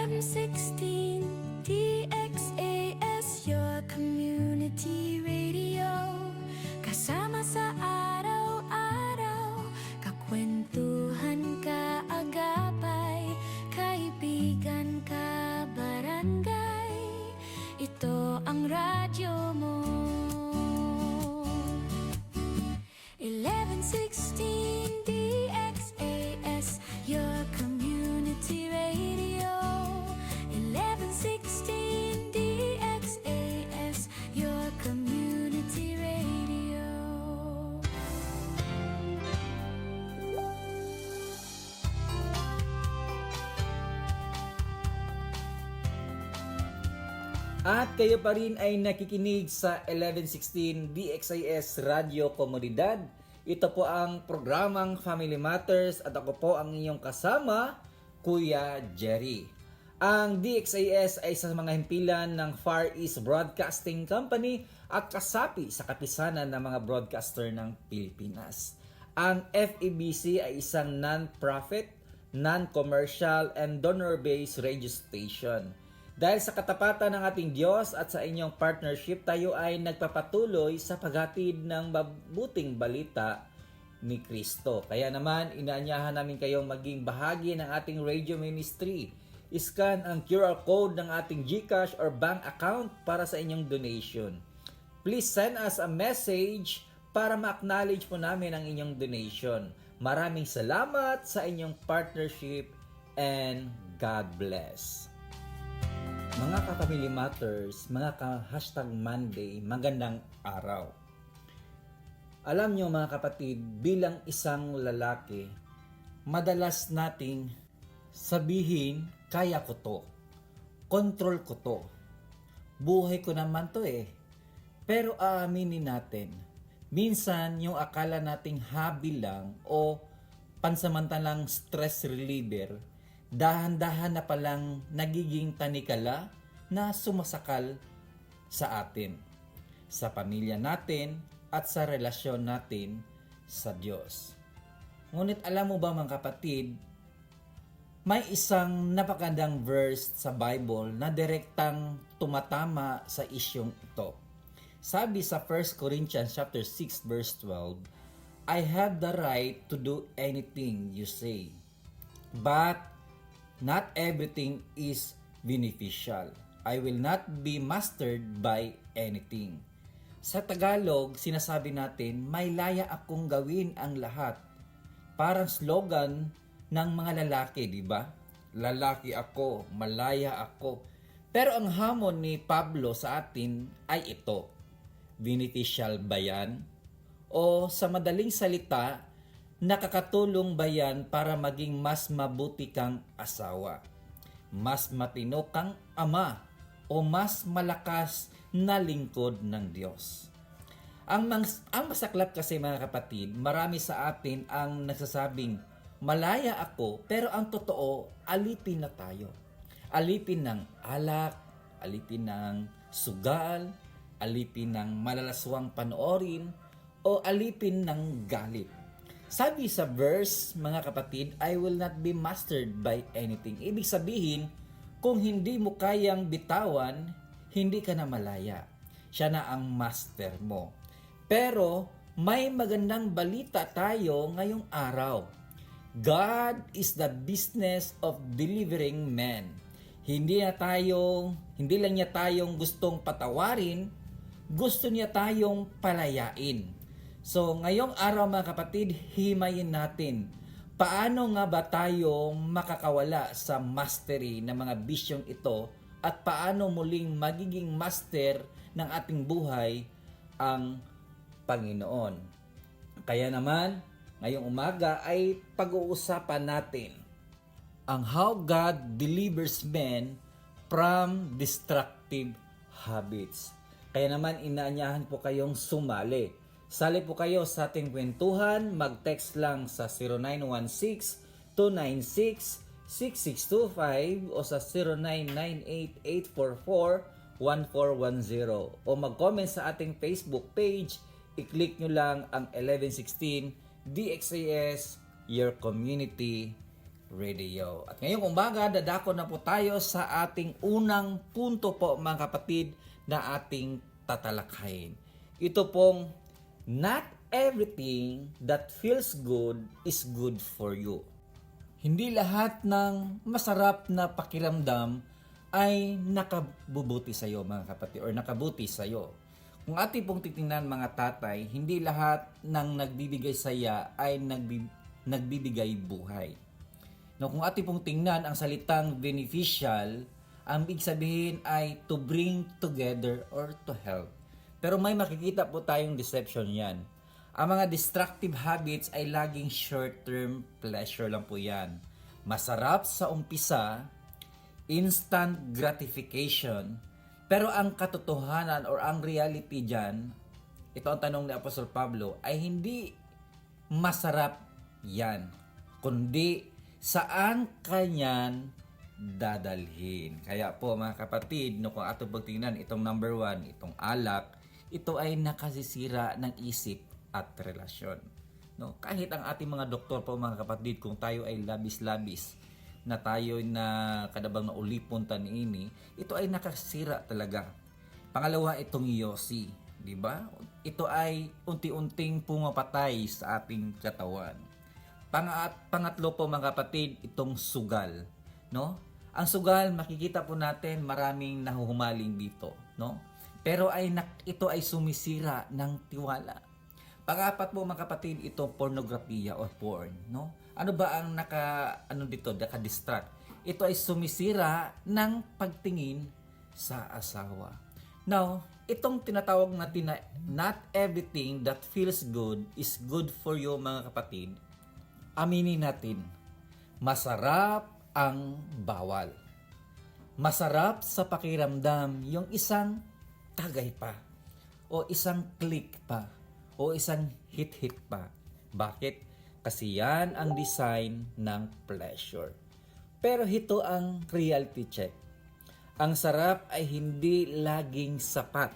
1116 DXAS, your community radio. Kasama sa araw-araw, kakwentuhan ka agapay, kaibigan ka barangay. Ito ang radyo mo. 1116 DXAS, your community radio. 1116 DXAS, your community radio. At kayo pa rin ay nakikinig sa 1116 DXIS Radio Komunidad. Ito po ang programang Family Matters at ako po ang inyong kasama, Kuya Jerry. Ang DXIS ay sa mga himpilan ng Far East Broadcasting Company at kasapi sa kapisanan ng mga broadcaster ng Pilipinas. Ang FEBC ay isang non-profit, non-commercial, and donor-based radio station. Dahil sa katapatan ng ating Diyos at sa inyong partnership, tayo ay nagpapatuloy sa paghatid ng mabuting balita ni Kristo. Kaya naman, inaanyahan namin kayong maging bahagi ng ating radio ministry. Iscan ang QR code ng ating GCash or bank account para sa inyong donation. Please send us a message para ma-acknowledge po namin ang inyong donation. Maraming salamat sa inyong partnership and God bless. Mga ka-Family Matters, mga ka-hashtag Monday, magandang araw. Alam nyo mga kapatid, bilang isang lalaki, madalas nating sabihin, kaya ko to, control ko to, buhay ko naman to eh. Pero aaminin natin, minsan yung akala nating hobby lang o pansamantalang stress reliever, dahan-dahan na palang nagiging tanikala na sumasakal sa atin, sa pamilya natin at sa relasyon natin sa Diyos. Ngunit alam mo ba mga kapatid, may isang napakagandang verse sa Bible na direktang tumatama sa isyong ito. Sabi sa 1 Corinthians chapter 6 verse 12, I have the right to do anything you say, but not everything is beneficial. I will not be mastered by anything. Sa Tagalog, sinasabi natin, may laya akong gawin ang lahat. Parang slogan ng mga lalaki, di ba? Lalaki ako, malaya ako. Pero ang hamon ni Pablo sa atin ay ito. Beneficial ba yan? O sa madaling salita, nakakatulong ba yan para maging mas mabuti kang asawa? Mas matino kang ama? O mas malakas na lingkod ng Diyos? Ang masaklap kasi mga kapatid, marami sa atin ang nagsasabing, malaya ako, pero ang totoo, alipin na tayo. Alipin ng alak, alipin ng sugal, alipin ng malalaswang panoorin, o alipin ng galit. Sabi sa verse, mga kapatid, I will not be mastered by anything. Ibig sabihin, kung hindi mo kayang bitawan, hindi ka na malaya. Siya na ang master mo. Pero, may magandang balita tayo ngayong araw. God is the business of delivering men. Hindi lang niya tayong gustong patawarin, gusto niya tayong palayain. So, ngayong araw mga kapatid, himayin natin. Paano nga ba tayo makakawala sa mastery ng mga bisyong ito at paano muling magiging master ng ating buhay ang Panginoon? Kaya naman, ngayong umaga ay pag-uusapan natin ang how God delivers men from destructive habits. Kaya naman, inaanyahan po kayong sumali. Sali po kayo sa ating kwentuhan, mag-text lang sa 0916-296-6625 o sa 0998-844-1410 o mag-comment sa ating Facebook page, i-click nyo lang ang 1116 DXAS, your community Radio. At ngayong umaga, dadako na po tayo sa ating unang punto po mga kapatid na ating tatalakayin. Ito pong, not everything that feels good is good for you. Hindi lahat ng masarap na pakiramdam ay nakabubuti sa iyo mga kapatid or nakabuti sa iyo. Kung ating pong titingnan mga tatay, hindi lahat ng nagbibigay saya ay nagbibigay buhay. No, kung ating pong tingnan ang salitang beneficial, ang ibig sabihin ay to bring together or to help. Pero may makikita po tayong deception yan. Ang mga destructive habits ay laging short-term pleasure lang po yan. Masarap sa umpisa, instant gratification, pero ang katotohanan or ang reality dyan, ito ang tanong ni Apostol Pablo, ay hindi masarap yan, kundi saan kanyan dadalhin. Kaya po mga kapatid, no, kung ato pagtingnan itong number 1, itong alak, ito ay nakasisira ng isip at relasyon. No, kahit ang ating mga doktor po mga kapatid, kung tayo ay labis-labis na tayo na kadabang na ulipon taniini, ito ay nakasira talaga. Pangalawa, itong yosi, di ba? Ito ay unti-unting pumapatay sa ating katawan. Pangatlo po mga kapatid, itong sugal, no? Ang sugal, makikita po natin maraming nahuhumaling dito, no? Pero ito ay sumisira ng tiwala. Pangapat po mga kapatid, ito pornographiya or porn, no? Ano ba ang naka-distract? Ito ay sumisira ng pagtingin sa asawa. Now, itong tinatawag natin na not everything that feels good is good for you mga kapatid. Aminin natin, masarap ang bawal. Masarap sa pakiramdam yung isang tagay pa, o isang click pa, o isang hit-hit pa. Bakit? Kasi yan ang design ng pleasure. Pero ito ang reality check. Ang sarap ay hindi laging sapat.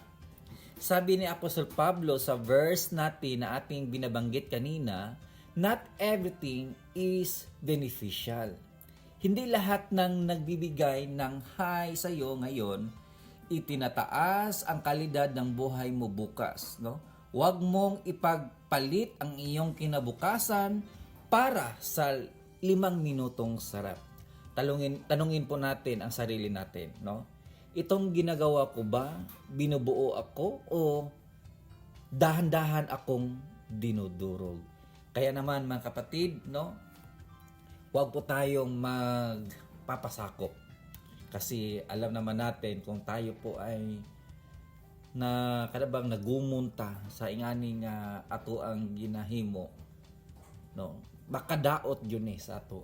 Sabi ni Apostol Pablo sa verse natin na ating binabanggit kanina, not everything is beneficial. Hindi lahat ng nagbibigay ng high sa iyo ngayon, itinataas ang kalidad ng buhay mo bukas, no? Huwag mong ipagpalit ang iyong kinabukasan para sa 5 minutong sarap. Tanungin po natin ang sarili natin, no? Itong ginagawa ko ba, binubuo ako o dahan-dahan akong dinudurog? Kaya naman mga kapatid, no? Huwag po tayong magpapasakop. Kasi alam naman natin kung tayo po ay na kadabang nagumunta sa inganing ato ang ginahimo, no, makadaot yun sa ato.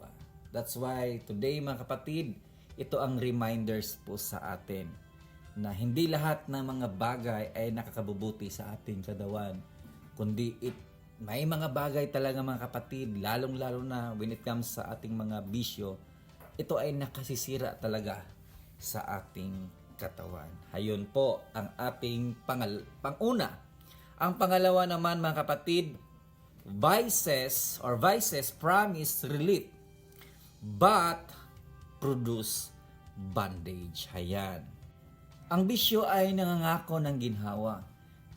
That's why today mga kapatid, ito ang reminders po sa atin na hindi lahat ng mga bagay ay nakakabubuti sa ating katawan, kundi may mga bagay talaga mga kapatid, lalong-lalo na when it comes sa ating mga bisyo, ito ay nakasisira talaga sa ating katawan. Hayun po ang ating panguna. Ang pangalawa naman mga kapatid, vices promise relief but produce bondage. Hayan. Ang bisyo ay nangangako ng ginhawa,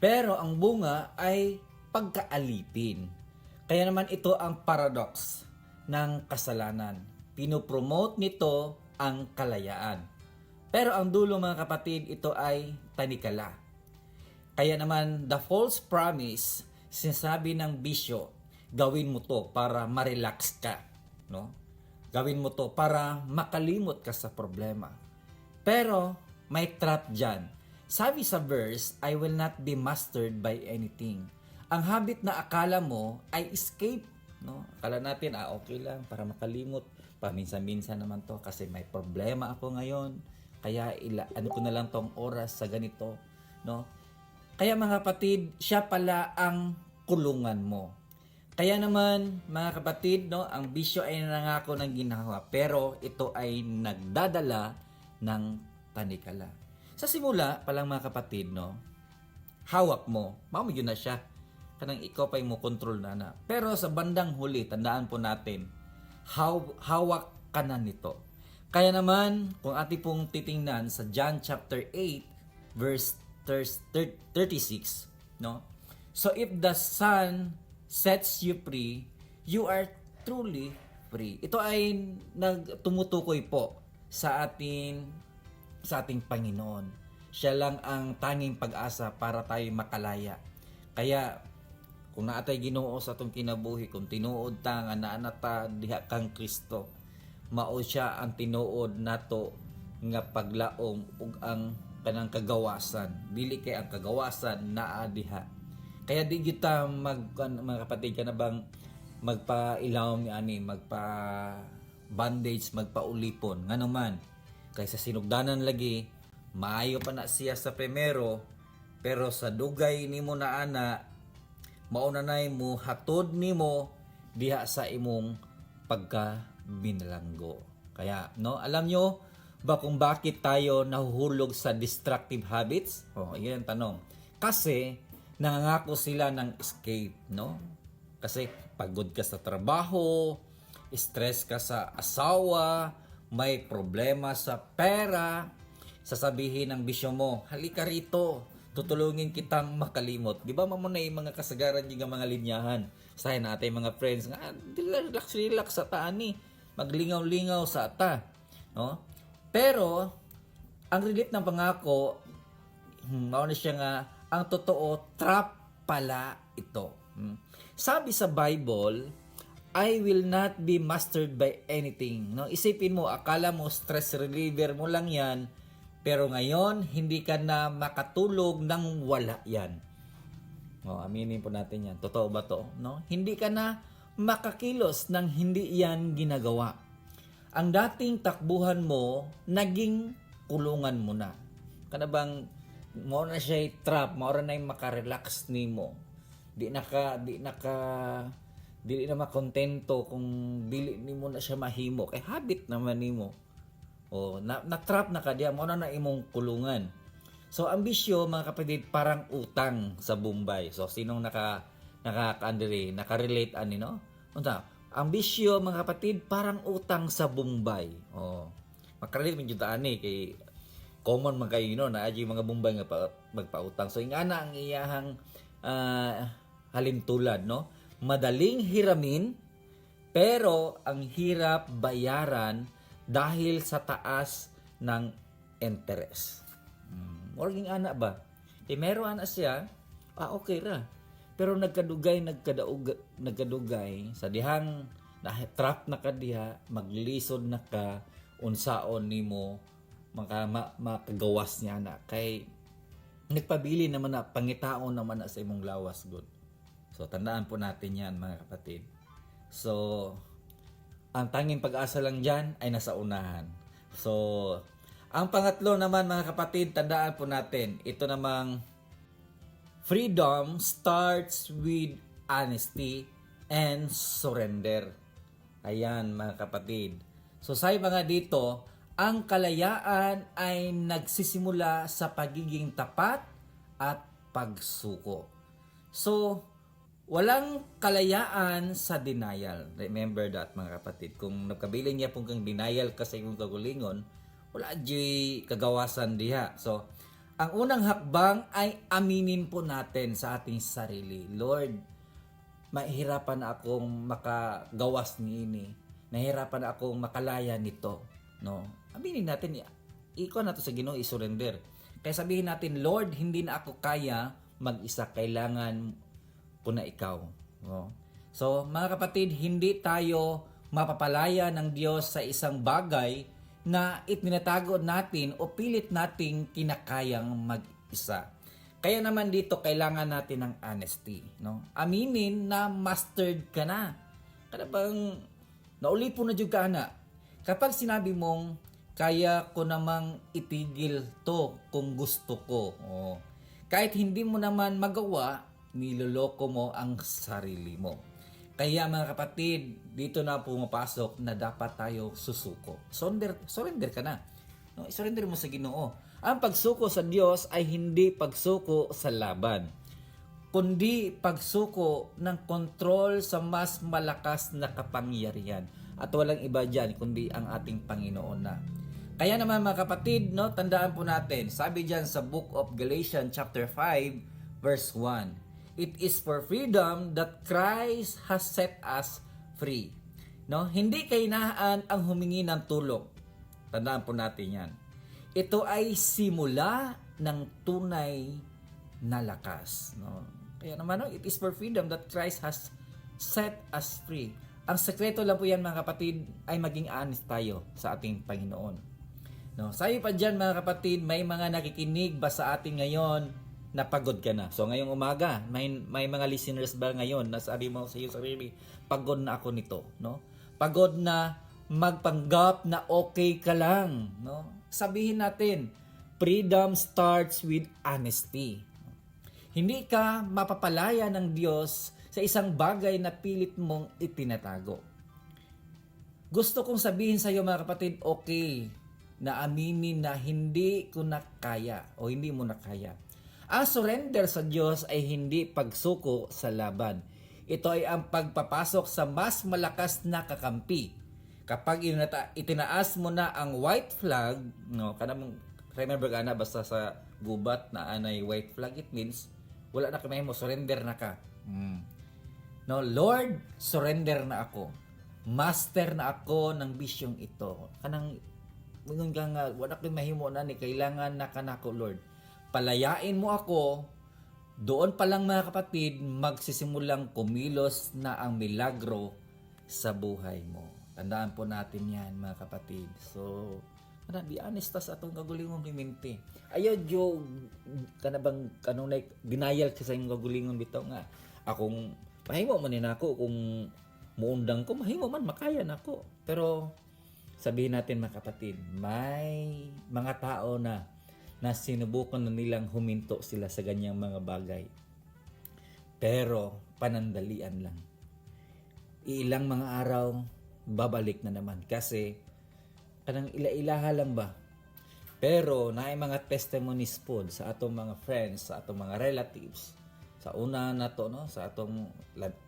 pero ang bunga ay pagkaalipin. Kaya naman ito ang paradox ng kasalanan. Pinopromote nito ang kalayaan. Pero ang dulo mga kapatid, ito ay tanikala. Kaya naman the false promise, sinasabi ng bisyo, gawin mo to para ma-relax ka, no? Gawin mo to para makalimot ka sa problema. Pero may trap dyan. Sabi sa verse, I will not be mastered by anything. Ang habit na akala mo ay escape, no? Akala natin, okay lang para makalimot. Paminsan-minsan naman to kasi may problema ako ngayon. Kaya ano ko na lang tong oras sa ganito, no? Kaya mga kapatid, siya pala ang kulungan mo. Kaya naman mga kapatid, no, ang bisyo ay nangako ng ginhawa, pero ito ay nagdadala ng tanikala. Sa simula pa lang mga kapatid, no, hawak mo, yun na siya. Kanang ikaw pa mo control na. Pero sa bandang huli, tandaan po natin, hawak ka na nito. Kaya naman, kung ating pong titingnan sa John chapter 8, verse 36, no? So if the Son sets you free, you are truly free. Ito ay tumutukoy po sa ating Panginoon. Siya lang ang tanging pag-asa para tayo makalaya. Kaya kung naatay Ginoo sa atong kinabuhi, kung tinuod ta nga naanata diha kang Kristo, mao siya ang tinuod nato nga paglaom ug ang kanang kagawasan. Dili kay ang kagawasan naa diha. Kaya di gyud ta mga kapatid ka na bang magpailawom ni ani, magpa bandage, magpaulipon ngano man kaysa sinugdanan lagi. Maayo pa na siya sa primero, pero sa dugay nimo na ana, mauna nay mo hatod nimo diha sa imong pagka-binalanggo. Kaya, no, alam nyo ba kung bakit tayo nahuhulog sa destructive habits? Iyan ang tanong. Kasi, nangangako sila ng escape, no? Kasi, pagod ka sa trabaho, stress ka sa asawa, may problema sa pera, sasabihin ng bisyo mo, halika rito, tutulungin kitang makalimot. Di ba mamuna yung mga kasagaran yung mga linyahan? Sa natin mga friends, nga, relax sa taani, maglingaw-lingaw sa ata. No? Pero, ang relate ng pangako, mauna siya nga, ang totoo, trap pala ito. Sabi sa Bible, I will not be mastered by anything. No? Isipin mo, akala mo stress reliever mo lang yan, pero ngayon, hindi ka na makatulog nang wala yan. Aminin po natin yan. Totoo ba to? No? Hindi ka na makakilos nang hindi yan ginagawa. Ang dating takbuhan mo, naging kulungan mo na. Kana bang, mo na siya trap, mo na yung makarelax ni mo. Di na makontento kung dili ni mo na siya mahimo. Kay habit naman ni mo. Na-trap na ka diya, mo na imong kulungan. So, ambisyo, mga kapatid, parang utang sa Bombay. So, sinong nakarelate ani, no? Ambisyo, mga kapatid, parang utang sa Bombay. Makarelate mo dito ani, kay common man kayo, no? Na aji mga Bombay nga magpautang. So, nga na ang iyahang halimtulad, no? Madaling hiramin, pero ang hirap bayaran dahil sa taas ng interest. Morging ana ba? Meron ana siya, okay ra. Pero nagkadugay sa dihang na-trap na ka diha, maglisod na ka, unsaon nimo makagawas niya na. Kay nagpabili naman na, pangitaon naman na sa imong lawas good. So tandaan po natin yan mga kapatid. So, ang tanging pag-asa lang dyan ay nasa unahan. So, ang pangatlo naman mga kapatid, tandaan po natin, ito namang freedom starts with honesty and surrender. Ayan mga kapatid. So, sa mga dito, ang kalayaan ay nagsisimula sa pagiging tapat at pagsuko. So, walang kalayaan sa denial. Remember that mga kapatid. Kung nagkabiling niya pong kang denial kasi yung kagulingon, wala di kagawasan diha. So, ang unang hakbang ay aminin po natin sa ating sarili. Lord, mahirapan na akong makagawas niini. Nahirapan na akong makalaya nito. No? Aminin natin, ikaw na to sa Ginoo, i-surrender. Kaya sabihin natin, Lord, hindi na ako kaya mag-isa. Kailangan po na ikaw. No? So, mga kapatid, hindi tayo mapapalaya ng Diyos sa isang bagay na itinatago natin o pilit nating kinakayang mag-isa. Kaya naman dito, kailangan natin ng honesty. No? Aminin na mastered ka na. Kada bang naulipon na dyan ka na. Kapag sinabi mong, kaya ko namang itigil to kung gusto ko. Kahit hindi mo naman magawa, niloloko mo ang sarili mo. Kaya mga kapatid, dito na pumapasok na dapat tayo susuko. Surrender ka na. No, surrender mo sa Ginoo. Ang pagsuko sa Diyos ay hindi pagsuko sa laban, kundi pagsuko ng kontrol sa mas malakas na kapangyarihan. At walang iba diyan kundi ang ating Panginoon na. Kaya naman mga kapatid, no, tandaan po natin, sabi diyan sa Book of Galatians chapter 5 verse 1, it is for freedom that Christ has set us free. No, hindi kailangan ang humingi ng tulong. Tandaan po natin 'yan. Ito ay simula ng tunay na lakas, no. Kaya naman, no, it is for freedom that Christ has set us free. Ang sekreto lang po yan mga kapatid ay maging honest tayo sa ating Panginoon. No, sabi pa dyan mga kapatid, may mga nakikinig ba sa atin ngayon na pagod ka na? So ngayong umaga, may mga listeners ba ngayon na sabi mo sa iyo sarili, pagod na ako nito, no? Pagod na magpanggap na okay ka lang, no? Sabihin natin, freedom starts with honesty. Hindi ka mapapalaya ng Diyos sa isang bagay na pilit mong itinatago. Gusto kong sabihin sa iyo mga kapatid, okay na aminin na hindi ko na kaya o hindi mo na kaya. Ang surrender sa Diyos ay hindi pagsuko sa laban. Ito ay ang pagpapasok sa mas malakas na kakampi. Kapag itinaas mo na ang white flag, no, kanang remember ka na basta sa gubat na anay white flag, it means wala na kamay mo, surrender na ka. No, Lord, surrender na ako. Master na ako ng bisyong ito. Kanang mingon ka nga, wala ko'y mahimo na ni, kailangan na kanako, Lord. Palayain mo ako, doon pa lang mga kapatid, magsisimulang kumilos na ang milagro sa buhay mo. Tandaan po natin yan mga kapatid. So, be honest sa atong kagulingong himinti. Ayaw jo kanabang kanunay denial sa imong kagulingong bitaw nga akong mahimo man ni nako kung muundang ko mahimo man makaya nako. Pero sabihin natin mga kapatid, may mga tao na sinubukan na nilang huminto sila sa ganyang mga bagay. Pero panandalian lang. Ilang mga araw babalik na naman kasi kanang ila-ilaha lang ba. Pero naay mga testimonies po sa atong mga friends, sa atong mga relatives. Sa una na to, no, sa atong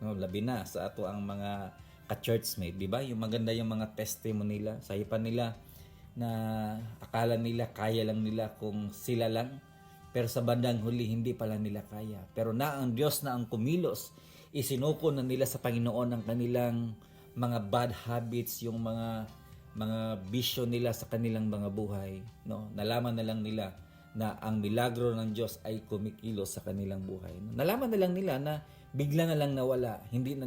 labi na sa ato ang mga ka-churchmate, di ba? Yung maganda yung mga testimony nila, sayo pa nila na akala nila kaya lang nila kung sila lang. Pero sa bandang huli hindi pala nila kaya. Pero na ang Diyos na ang kumilos, isinuko na nila sa Panginoon ang kanilang mga bad habits, yung mga bisyo nila sa kanilang mga buhay, no? Nalaman na lang nila na ang milagro ng Diyos ay kumikilos sa kanilang buhay. Nalaman na lang nila na bigla na lang nawala, hindi na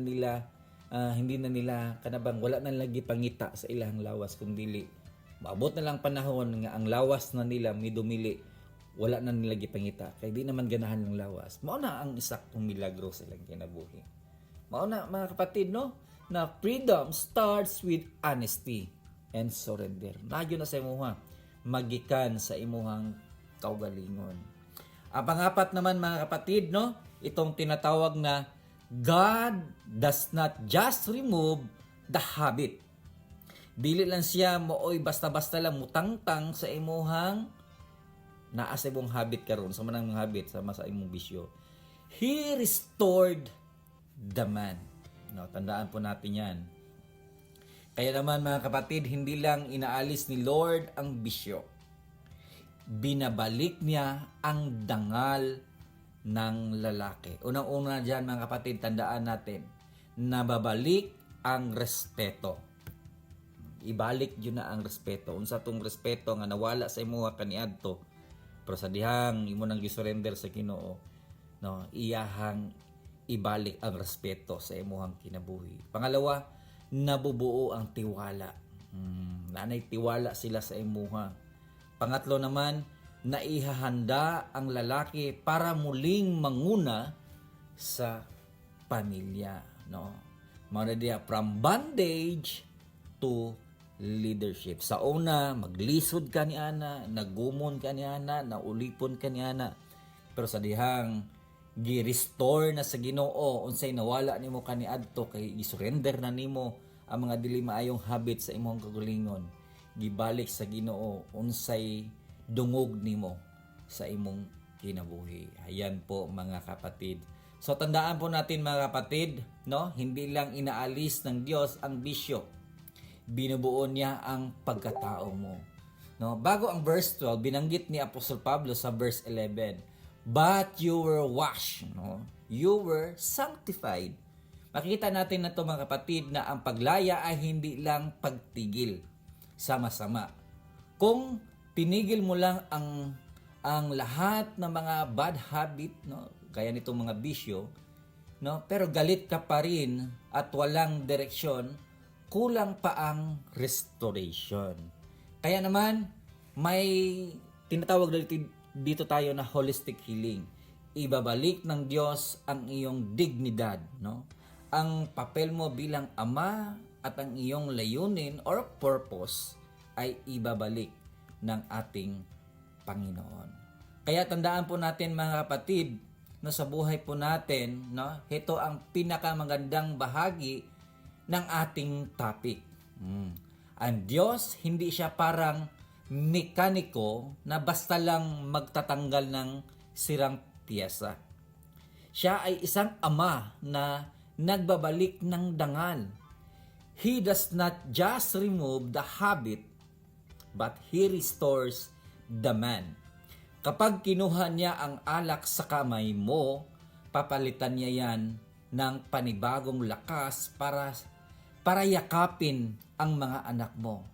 nila kanabang wala na lagi pangita sa ilang lawas kundi maabot na lang panahon nga ang lawas na nila midumili, wala na nila gipangita kay di naman ganahan ng lawas. Mao na ang isaktong milagro sa ilang kinabuhi. Mao na mga kapatid, no, na freedom starts with honesty and surrender. Nadyo na sa imuha magikan sa imuhang kaugalingon. Ang pangapat naman mga kapatid, no, itong tinatawag na God does not just remove the habit. Dili lang siya mooy basta-basta lang mutangtang sa imuhang naa sa imong habit karon, sa manang habit sa imong bisyo. He restored the man. No, tandaan po natin 'yan. Kaya naman mga kapatid, hindi lang inaalis ni Lord ang bisyo. Binabalik niya ang dangal ng lalaki. Unang-una dyan mga kapatid, tandaan natin, nababalik ang respeto. Ibalik yun na ang respeto. Unsa tong respeto nga nawala sa imo kaniadto, pero sa dihang imo nang gisurrender sa Ginoo, no, iyahang ibalik ang respeto sa imuhang kinabuhi. Pangalawa, nabubuo ang tiwala. Nanay tiwala sila sa imuha. Pangatlo naman, naihahanda ang lalaki para muling manguna sa pamilya, no? Mao diya from bondage to leadership. Sa una, maglisod ka ni ana, nagumon ka ni ana, naulipon ka ni ana. Pero sa dihang gi-restore na sa Ginoo, unsay nawala nimo kaniadto kay i-surrender na nimo ang mga dili maayong habit sa imong kagalingon, gibalik sa Ginoo unsay dungog nimo sa imong kinabuhi. Ayan po mga kapatid. So tandaan po natin mga kapatid, no, hindi lang inaalis ng Diyos ang bisyo. binubuo niya ang pagkatao mo. No, bago ang verse 12, binanggit ni Apostol Pablo sa verse 11, but you were washed, no? You were sanctified. Makikita natin na ito mga kapatid na ang paglaya ay hindi lang pagtigil sama-sama. Kung tinigil mo lang ang lahat ng mga bad habit, no, gaya nitong mga bisyo, no, pero galit ka pa rin at walang direksyon, kulang pa ang restoration. Kaya naman may tinatawag dito tayo na holistic healing. Ibabalik ng Diyos ang iyong dignidad, no? Ang papel mo bilang ama at ang iyong layunin or purpose ay ibabalik ng ating Panginoon. Kaya tandaan po natin mga kapatid, no, sa buhay po natin, no, ito ang pinakamagandang bahagi ng ating topic. Ang Diyos, hindi siya parang mekaniko na basta lang magtatanggal ng sirang piyesa. Siya ay isang ama na nagbabalik ng dangal. He does not just remove the habit, but He restores the man. Kapag kinuha niya ang alak sa kamay mo, papalitan niya yan ng panibagong lakas para yakapin ang mga anak mo.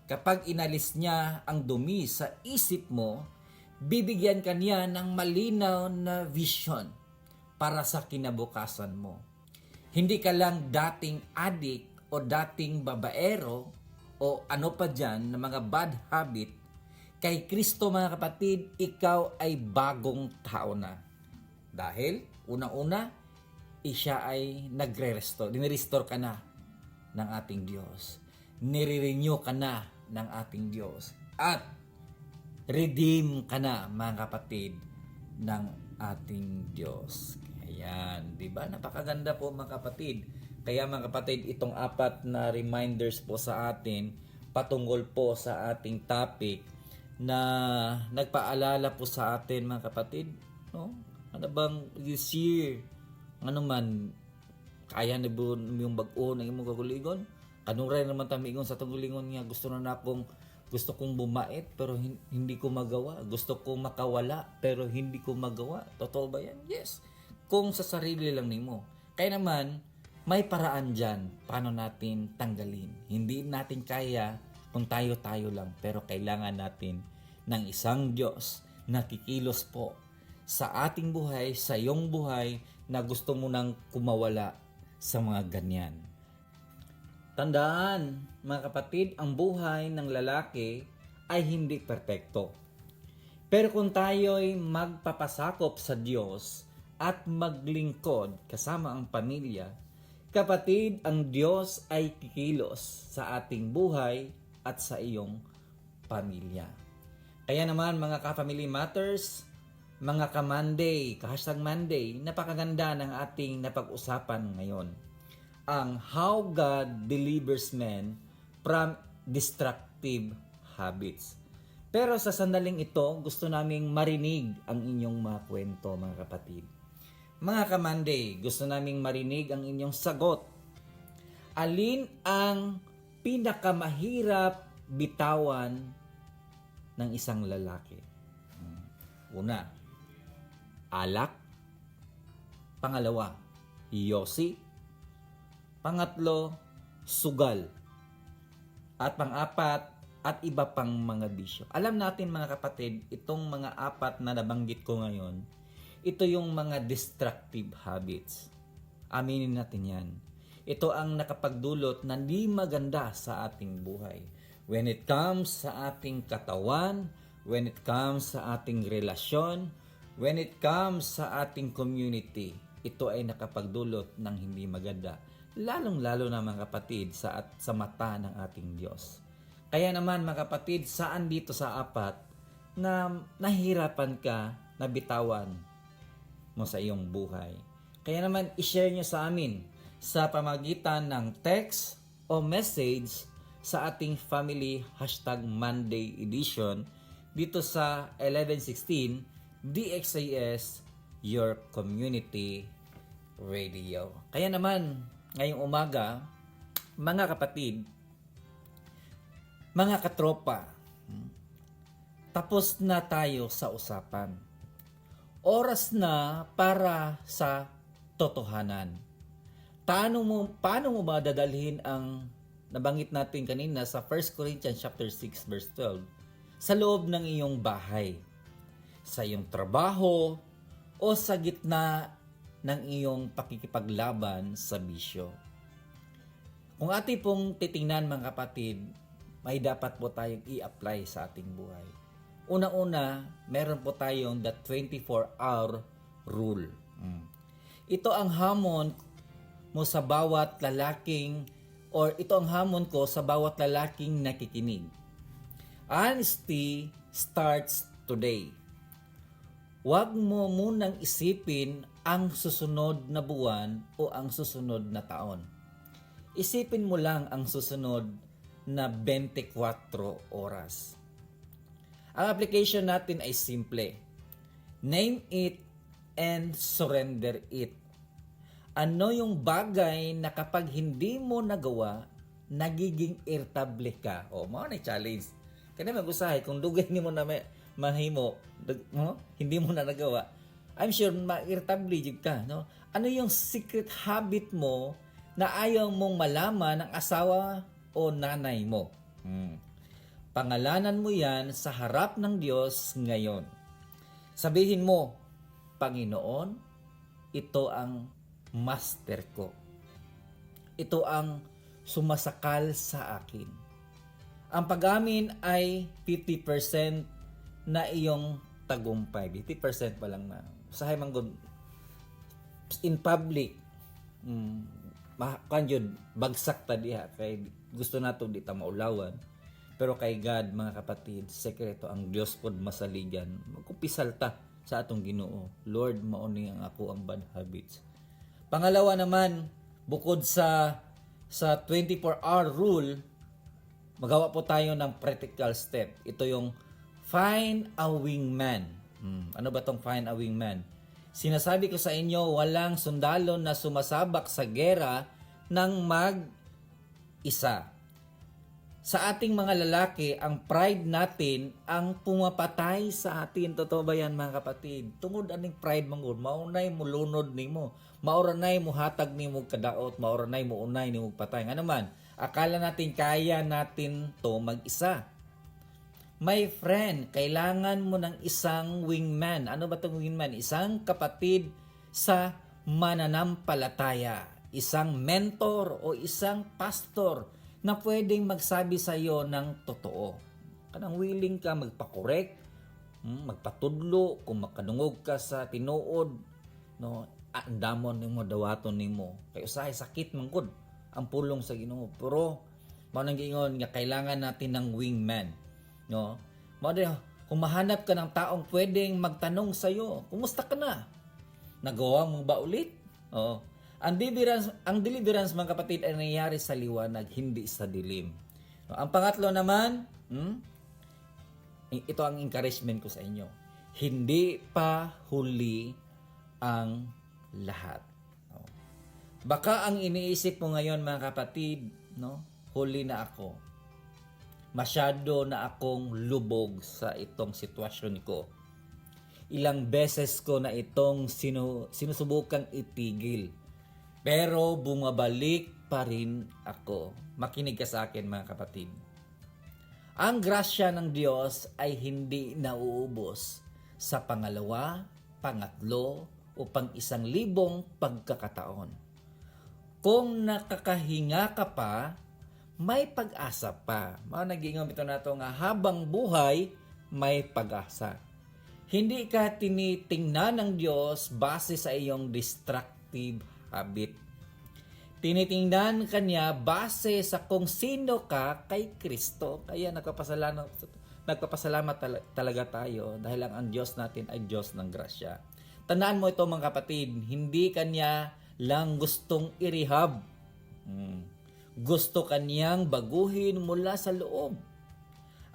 Kapag inalis niya ang dumi sa isip mo, bibigyan ka niya ng malinaw na vision para sa kinabukasan mo. Hindi ka lang dating adik o dating babaero o ano pa dyan na mga bad habit. Kay Kristo mga kapatid, ikaw ay bagong tao na. Dahil unang-una, siya ay nagre-restore. Dinirestore ka na ng ating Diyos. Nire-renew ka na ng ating Diyos. At redeem ka na mga kapatid ng ating Diyos. Ayan, di ba? Napakaganda po mga kapatid. Kaya mga kapatid, itong 4 na reminders po sa atin patungkol po sa ating topic na nagpaalala po sa atin mga kapatid, no? Ano bang this year, ano man, kaya na po yung bag-o na imong kaguligon? Anong rin naman tamigon sa tunggulingon nga gusto kong bumait pero hindi ko magawa. Gusto kong makawala pero hindi ko magawa. Totoo ba yan? Yes. Kung sa sarili lang nimo. Kaya naman, may paraan dyan paano natin tanggalin. Hindi natin kaya kung tayo-tayo lang. Pero kailangan natin ng isang Diyos na kikilos po sa ating buhay, sa iyong buhay na gusto mo nang kumawala sa mga ganyan. Tandaan, mga kapatid, ang buhay ng lalaki ay hindi perpekto. Pero kung tayo'y magpapasakop sa Diyos at maglingkod kasama ang pamilya, kapatid, ang Diyos ay kikilos sa ating buhay at sa iyong pamilya. Kaya naman mga ka-Family Matters, mga ka-Monday, ka-Monday, napakaganda ng ating napag-usapan ngayon. Ang How God Delivers Men from Destructive Habits. Pero sa sandaling ito, gusto naming marinig ang inyong mga kwento, mga kapatid. Mga ka-Monday, gusto naming marinig ang inyong sagot. Alin ang pinakamahirap bitawan ng isang lalaki? Una, alak. Pangalawa, yosi. Pangatlo, sugal. At pang-apat, at iba pang mga bisyo. Alam natin mga kapatid, itong mga 4 na nabanggit ko ngayon, ito yung mga destructive habits. Aminin natin yan. Ito ang nakapagdulot na di maganda sa ating buhay. When it comes sa ating katawan, when it comes sa ating relasyon, when it comes sa ating community, ito ay nakapagdulot ng hindi maganda. Lalong-lalo na mga kapatid sa mata ng ating Diyos. Kaya naman mga kapatid, saan dito sa 4 na nahihirapan ka na bitawan mo sa iyong buhay? Kaya naman i-share nyo sa amin sa pamagitan ng text o message sa ating family #Monday edition dito sa 1116 DXIS Your Community Radio. Kaya naman ngayong umaga, mga kapatid, Mga katropa, tapos na tayo sa usapan. Oras na para sa totohanan. Paano mo ba dadalhin ang nabanggit natin kanina sa 1 Corinthians chapter 6 verse 12 sa loob ng iyong bahay, sa iyong trabaho, o sa gitna ng iyong pakikipaglaban sa bisyo? Kung ating pong titingnan mga kapatid, may dapat po tayong i-apply sa ating buhay. Una-una, meron po tayong the 24-hour rule. Ito ang hamon mo sa bawat lalaking, or ito ang hamon ko sa bawat lalaking nakikinig. Honesty starts today. Huwag mo munang isipin ang susunod na buwan o ang susunod na taon. Isipin mo lang ang susunod na 24 oras. Ang application natin ay simple. Name it and surrender it. Ano yung bagay na kapag hindi mo nagawa, nagiging irritable ka? O, mga na challenge. Kaya mag-usahay, kung dugay ni mo na mahimo, hindi mo na nagawa, I'm sure ma-irritable ka. No? Ano yung secret habit mo na ayaw mong malaman ng asawa o nanay mo? Pangalanan mo yan sa harap ng Diyos ngayon. Sabihin mo, Panginoon, ito ang master ko. Ito ang sumasakal sa akin. Ang pag-amin ay 50% na iyong tagumpay. 50% pa lang na. Usahay manggod in public. Kanjud bagsak ta diha kay gusto nato di ta maulawan. Pero kay God, mga kapatid, sekreto ang Dios pod masaligan. Magkumpisal ta sa atong Ginoo. Lord, mao ni ang ako ang bad habits. Pangalawa naman, bukod sa 24-hour rule, magawa po tayo ng practical step. Ito yung find a wingman. Ano ba tong find a wingman? Sinasabi ko sa inyo, walang sundalo na sumasabak sa gera ng mag-isa. Sa ating mga lalaki, ang pride natin ang pumapatay sa atin. Totoo ba yan mga kapatid? Tungod aning pride manggod, maunay mo lunod nimo. Mauranay mo hatag nimo kadaot, mauranay mo unay nimo patay. Nga naman, akala natin kaya natin to mag-isa. My friend, kailangan mo ng isang wingman. Ano ba itong wingman? Isang kapatid sa mananampalataya. Isang mentor o isang pastor na pwedeng magsabi sa iyo ng totoo. Kanang willing ka magpa-correct, magpatudlo, kung makadungog ka sa tinuod, no, andamon nimo dawaton nimo. Kay usahay sakit man gud ang pulong sa Ginoo. Pero mao nang giingon nga kailangan natin ng wingman, no? Mao kung mahanap ka ng taong pwedeng magtanong sa iyo, kumusta ka na? Nagawa mo ba ulit? Oo. Ang deliverance mga kapatid ay nangyayari sa liwanag, hindi sa dilim. Ang pangatlo naman, ito ang encouragement ko sa inyo. Hindi pa huli ang lahat. Baka ang iniisip mo ngayon mga kapatid, no? Huli na ako. Masyado na akong lubog sa itong sitwasyon ko. Ilang beses ko na itong sinusubukang itigil. Pero bumabalik pa rin ako. Makinig ka sa akin mga kapatid. Ang grasya ng Diyos ay hindi nauubos sa pangalawa, pangatlo, o pang-1,000 pagkakataon. Kung nakakahinga ka pa, may pag-asa pa. Mga nag-iingam ito na ito nga habang buhay, may pag-asa. Hindi ka tinitingnan ng Diyos base sa iyong destructive habit. Tinitingnan kanya base sa kung sino ka kay Kristo. Kaya nagpapasalamat talaga tayo dahil ang Diyos natin ay Diyos ng grasya. Tandaan mo ito mga kapatid, hindi kanya lang gustong i-rehab. Gusto kanyang baguhin mula sa loob.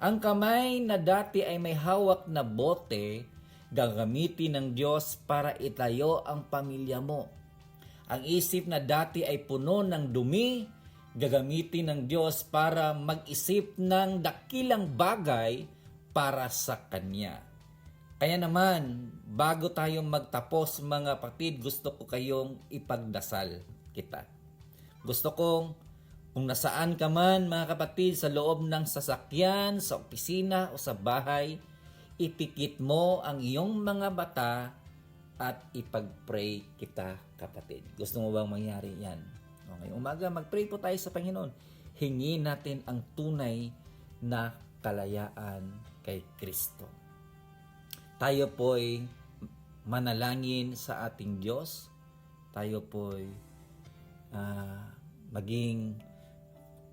Ang kamay na dati ay may hawak na bote, gagamitin ng Diyos para itayo ang pamilya mo. Ang isip na dati ay puno ng dumi, gagamitin ng Diyos para mag-isip ng dakilang bagay para sa Kanya. Kaya naman, bago tayo magtapos mga kapatid, gusto ko kayong ipagdasal kita. Gusto kong kung nasaan ka man mga kapatid, sa loob ng sasakyan, sa opisina o sa bahay, ipikit mo ang iyong mga mata at ipag-pray kita kapatid. Gusto mo bang mangyari yan? Okay, umaga, mag-pray po tayo sa Panginoon. Hingin natin ang tunay na kalayaan kay Kristo. Tayo po'y manalangin sa ating Diyos. Tayo po'y maging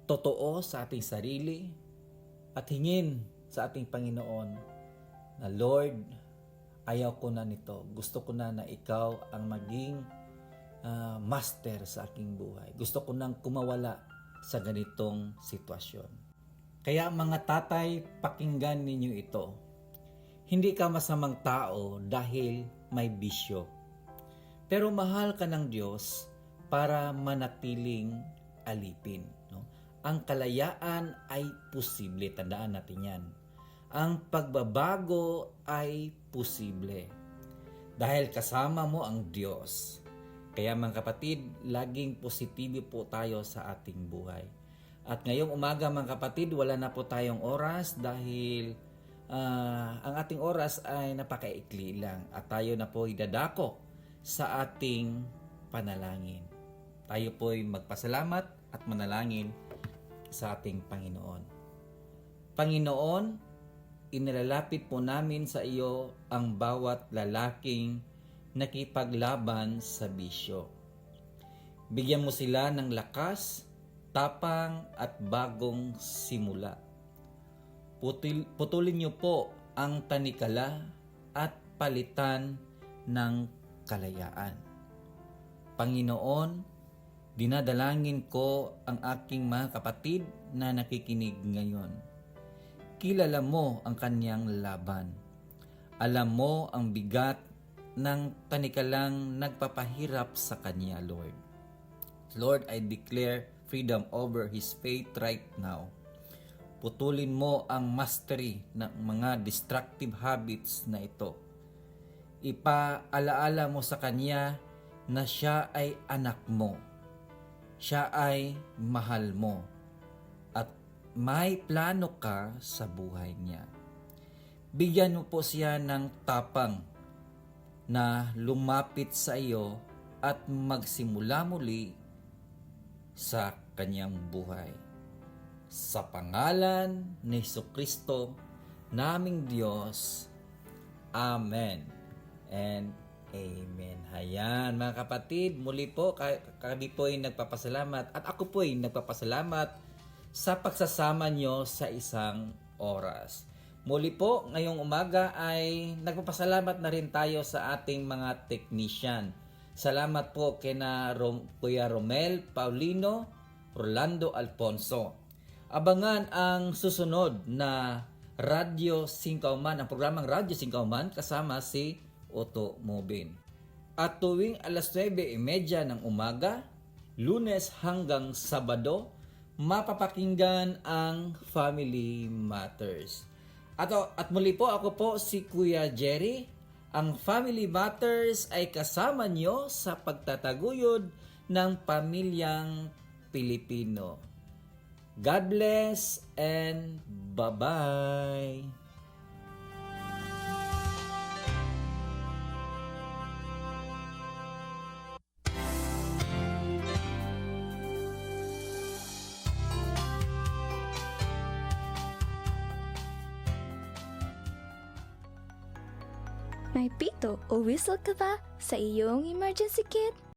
totoo sa ating sarili at hingin sa ating Panginoon na Lord, ayaw ko na nito. Gusto ko na ikaw ang maging master sa aking buhay. Gusto ko nang kumawala sa ganitong sitwasyon. Kaya mga tatay, pakinggan ninyo ito. Hindi ka masamang tao dahil may bisyo. Pero mahal ka ng Diyos para manatiling alipin. No? Ang kalayaan ay posible. Tandaan natin yan. Ang pagbabago ay posible. Dahil kasama mo ang Diyos. Kaya mga kapatid, laging positibo po tayo sa ating buhay. At ngayong umaga mga kapatid, wala na po tayong oras dahil ang ating oras ay napakaikli lang. At tayo na po idadako sa ating panalangin. Tayo po'y magpasalamat at manalangin sa ating Panginoon. Panginoon, inilalapit po namin sa iyo ang bawat lalaking nakipaglaban sa bisyo. Bigyan mo sila ng lakas, tapang at bagong simula. Putulin niyo po ang tanikala at palitan ng kalayaan. Panginoon, dinadalangin ko ang aking mga kapatid na nakikinig ngayon. Kilala mo ang kanyang laban. Alam mo ang bigat ng tanikalang nagpapahirap sa kanya, Lord. Lord, I declare freedom over his faith right now. Putulin mo ang mastery ng mga destructive habits na ito. Ipaalaala mo sa kanya na siya ay anak mo. Siya ay mahal mo. At may plano ka sa buhay niya. Bigyan mo po siya ng tapang na lumapit sa iyo at magsimula muli sa kanyang buhay. Sa pangalan ni Jesucristo, naming Diyos. Amen and amen. Hayan mga kapatid, muli po kami po ay nagpapasalamat at ako po ay nagpapasalamat sa pagsasama nyo sa isang oras. Muli po, ngayong umaga ay nagpapasalamat na rin tayo sa ating mga technician. Salamat po kina Kuya Romel Paulino, Rolando Alfonso. Abangan ang susunod na Radyo Singkauman, ang programang Radyo Singkauman kasama si Otto Mobin. At tuwing alas 9:30 ng umaga, Lunes hanggang Sabado, mapapakinggan ang Family Matters. At muli po, ako po si Kuya Jerry. Ang Family Matters ay kasama nyo sa pagtataguyod ng pamilyang Pilipino. God bless and bye-bye! May pito o whistle ka ba sa iyong emergency kit?